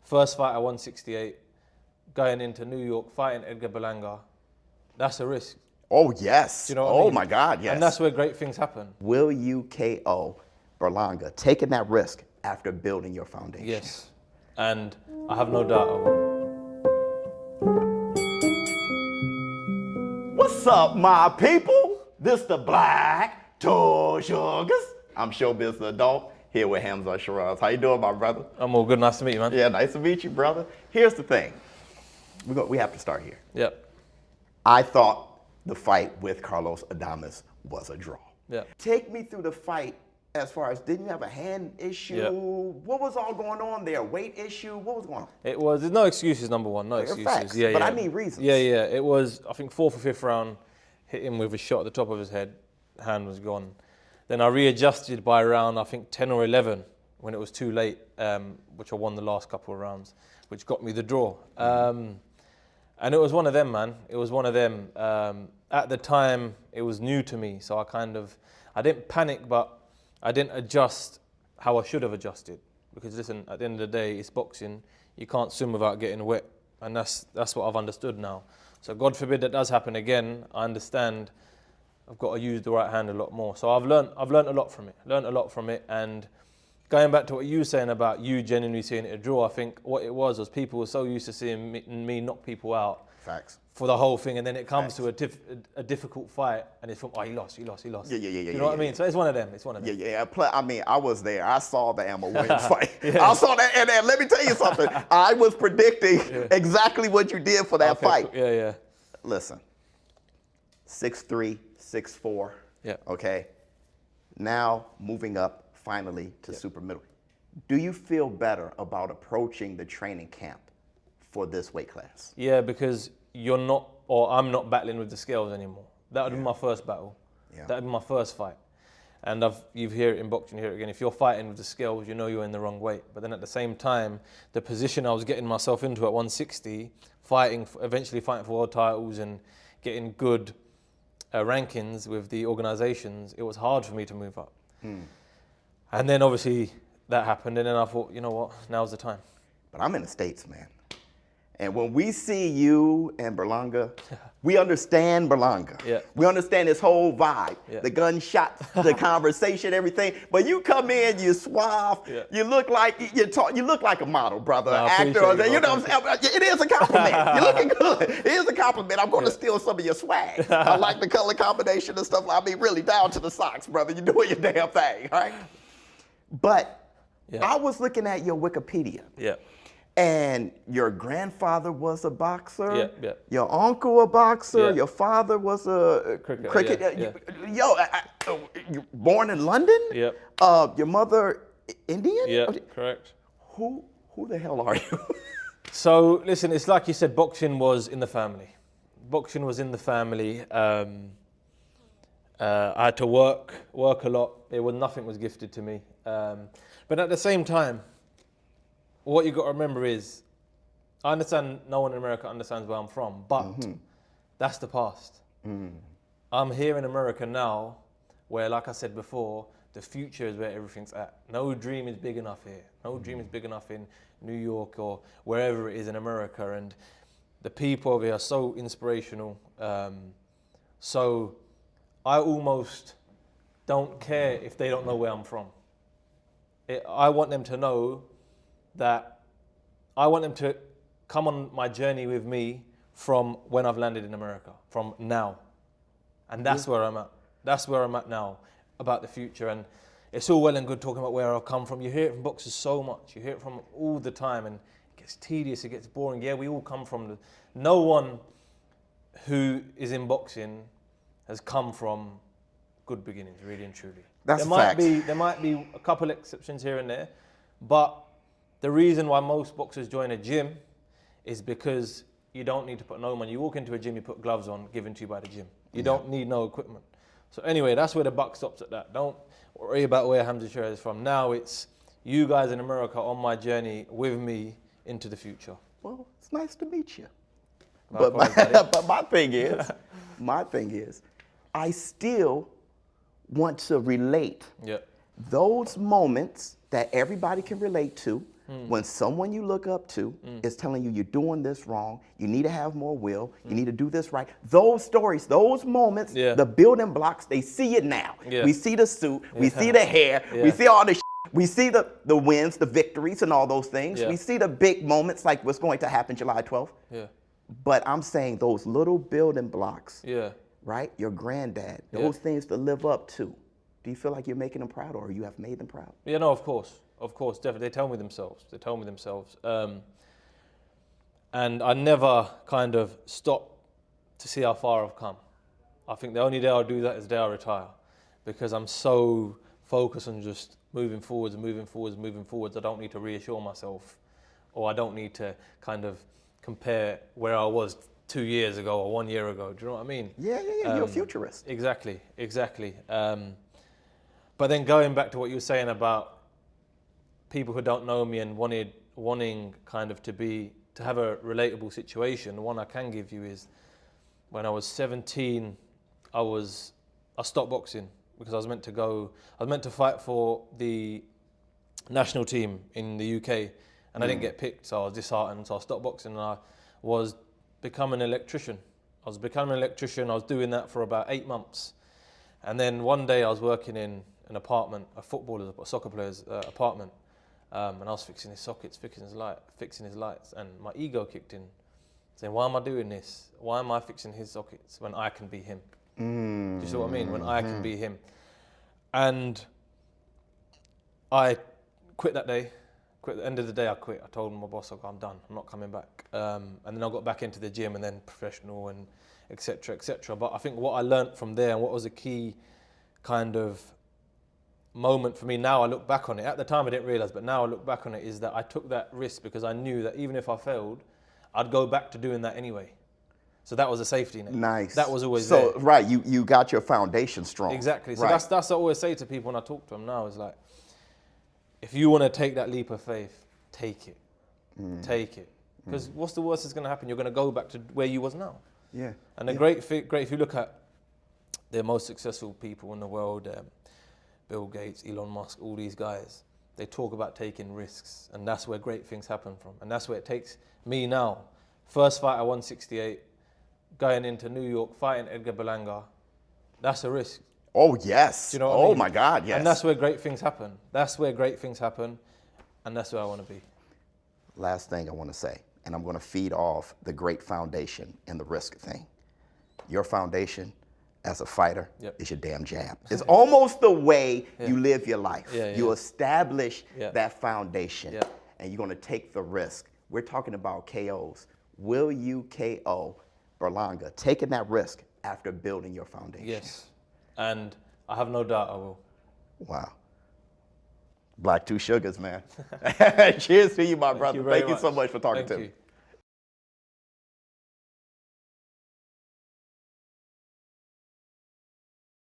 First fight at 168, going into New York, fighting Edgar Berlanga. That's a risk. Oh, yes. Do you know what I mean? My God, yes. And that's where great things happen. Will you KO Berlanga, taking that risk after building your foundation? Yes. And I have no doubt I will. What's up, my people? This the Black Toe Sugars. I'm Showbizz the Adult, here with Hamzah Sheeraz. How you doing, my brother? I'm all good. Nice to meet you, man. Yeah, nice to meet you, brother. Here's the thing. We have to start here. Yep. I thought the fight with Carlos Adames was a draw. Yep. Take me through the fight as far as, didn't you have a hand issue? Yep. What was all going on there? Weight issue? What was going on? It was, there's no excuses, number one. No excuses. Facts, Yeah, but yeah. I need reasons. Yeah, yeah. It was, I think, 4th or 5th round, hit him with a shot at the top of his head. Hand was gone. Then I readjusted by around, I think, 10 or 11 when it was too late, which I won the last couple of rounds, which got me the draw. And it was one of them, man. It was one of them. At the time, it was new to me, so I didn't panic, but I didn't adjust how I should have adjusted. Because listen, at the end of the day, it's boxing. You can't swim without getting wet, and that's what I've understood now. So God forbid that does happen again. I understand I've got to use the right hand a lot more. So I've learned a lot from it. And going back to what you were saying about you genuinely seeing it a draw, I think what it was people were so used to seeing me knock people out. Facts. For the whole thing, and then it comes to a difficult fight, and it's from, oh, he lost. Yeah. You know what I mean? So it's one of them. Yeah. I mean, I was there. I saw the Emma Williams fight. I saw that, and let me tell you something. I was predicting exactly what you did for that fight. Cool. Yeah. Listen, 6'3", 6'4". Yeah. Okay. Now moving up finally to super middleweight. Do you feel better about approaching the training camp for this weight class? Yeah, because you're not, or I'm not battling with the scales anymore. That would be my first battle. Yeah. That would be my first fight. And you hear it in boxing, you hear it again. If you're fighting with the scales, you know you're in the wrong weight. But then at the same time, the position I was getting myself into at 160, eventually fighting for world titles and getting good rankings with the organizations, it was hard for me to move up. And then obviously that happened, and then I thought, you know what, now's the time. But I'm in the States, man. And when we see you and Berlanga, we understand Berlanga. Yeah. We understand his whole vibe, Yeah. the gunshot, the conversation, everything. But you come in, you suave, you look like you look like a model, brother, No, actor. You know what I'm saying? It is a compliment. You're looking good. It is a compliment. I'm going to steal some of your swag. I like the color combination and stuff. I mean, really down to the socks, brother. You're doing your damn thing, all right? But I was looking at your Wikipedia. Yeah. And your grandfather was a boxer. Yeah. Your uncle a boxer. Yeah. Your father was a Cricketer, yeah. You born in London? Yep. Your mother Indian? Yeah, correct. Who the hell are you? So listen, it's like you said, boxing was in the family. Boxing was in the family. I had to work a lot. Nothing was gifted to me. But at the same time, what you got to remember is, I understand no one in America understands where I'm from, but that's the past. I'm here in America now, where, like I said before, the future is where everything's at. No dream is big enough here. No dream is big enough in New York or wherever it is in America. And the people over here are so inspirational. So I almost don't care if they don't know where I'm from. I want them to know that I want them to come on my journey with me from when I've landed in America, from now. And that's where I'm at. That's where I'm at now, about the future. And it's all well and good talking about where I've come from. You hear it from boxers so much. You hear it from all the time, and it gets tedious, it gets boring. Yeah, we all come from no one who is in boxing has come from good beginnings, really and truly. That's a fact. There might be a couple exceptions here and there, but the reason why most boxers join a gym is because you don't need to put no money. You walk into a gym, you put gloves on, given to you by the gym. You don't need no equipment. So anyway, that's where the buck stops at that. Don't worry about where Hamzah Sheeraz is from. Now it's you guys in America on my journey with me into the future. Well, it's nice to meet you. Likewise, But my thing is, I still want to relate those moments that everybody can relate to, When someone you look up to is telling you you're doing this wrong, you need to have more will, you need to do this right. Those stories, those moments, the building blocks, they see it now. We see the suit, we see the hair, we see all the we see the wins, the victories and all those things. We see the big moments like what's going to happen July 12th. But I'm saying those little building blocks, right? Your granddad, those things to live up to. Do you feel like you're making them proud or you have made them proud? Yeah, no, of course, definitely. They tell me themselves. And I never kind of stop to see how far I've come. I think the only day I'll do that is the day I retire, because I'm so focused on just moving forwards. I don't need to reassure myself, or I don't need to kind of compare where I was 2 years ago or 1 year ago. Do you know what I mean? Yeah. You're a futurist. Exactly. But then going back to what you were saying about people who don't know me and wanting kind of to have a relatable situation, the one I can give you is when I was 17, I stopped boxing because I was meant to fight for the national team in the UK, and I didn't get picked, so I was disheartened, so I stopped boxing and I was becoming an electrician. I was doing that for about 8 months. And then one day I was working in an apartment, a soccer player's apartment, and I was fixing his sockets, fixing his lights, and my ego kicked in, saying, why am I doing this? Why am I fixing his sockets when I can be him? Do you see what I mean? When I can be him. And I quit that day. At the end of the day, I quit. I told my boss, I'm done. I'm not coming back. And then I got back into the gym and then professional and et cetera. But I think what I learned from there and what was a key kind of moment for me, now I look back on it. At the time I didn't realize, but now I look back on it, is that I took that risk because I knew that even if I failed, I'd go back to doing that anyway. So that was a safety net. Nice. That was always there. So, right, you got your foundation strong. Exactly. So right. that's what I always say to people when I talk to them now, is like, if you want to take that leap of faith, take it. Take it. Because what's the worst that's going to happen? You're going to go back to where you was now. Yeah. And the great, if you look at the most successful people in the world, Bill Gates, Elon Musk, all these guys, they talk about taking risks, and that's where great things happen from. And that's where it takes me now. First fight at 168, going into New York, fighting Edgar Berlanga, that's a risk. Oh, yes. Do you know what I mean? My God, yes. And that's where great things happen. And that's where I want to be. Last thing I want to say, and I'm going to feed off the great foundation and the risk thing. Your foundation as a fighter is your damn jab. It's almost the way you live your life. You establish that foundation, and you're going to take the risk. We're talking about KOs. Will you KO Berlanga, taking that risk after building your foundation? Yes, and I have no doubt I will. Wow. Black Two Sugars, man. Cheers to you, my brother. Thank you so much for talking to me.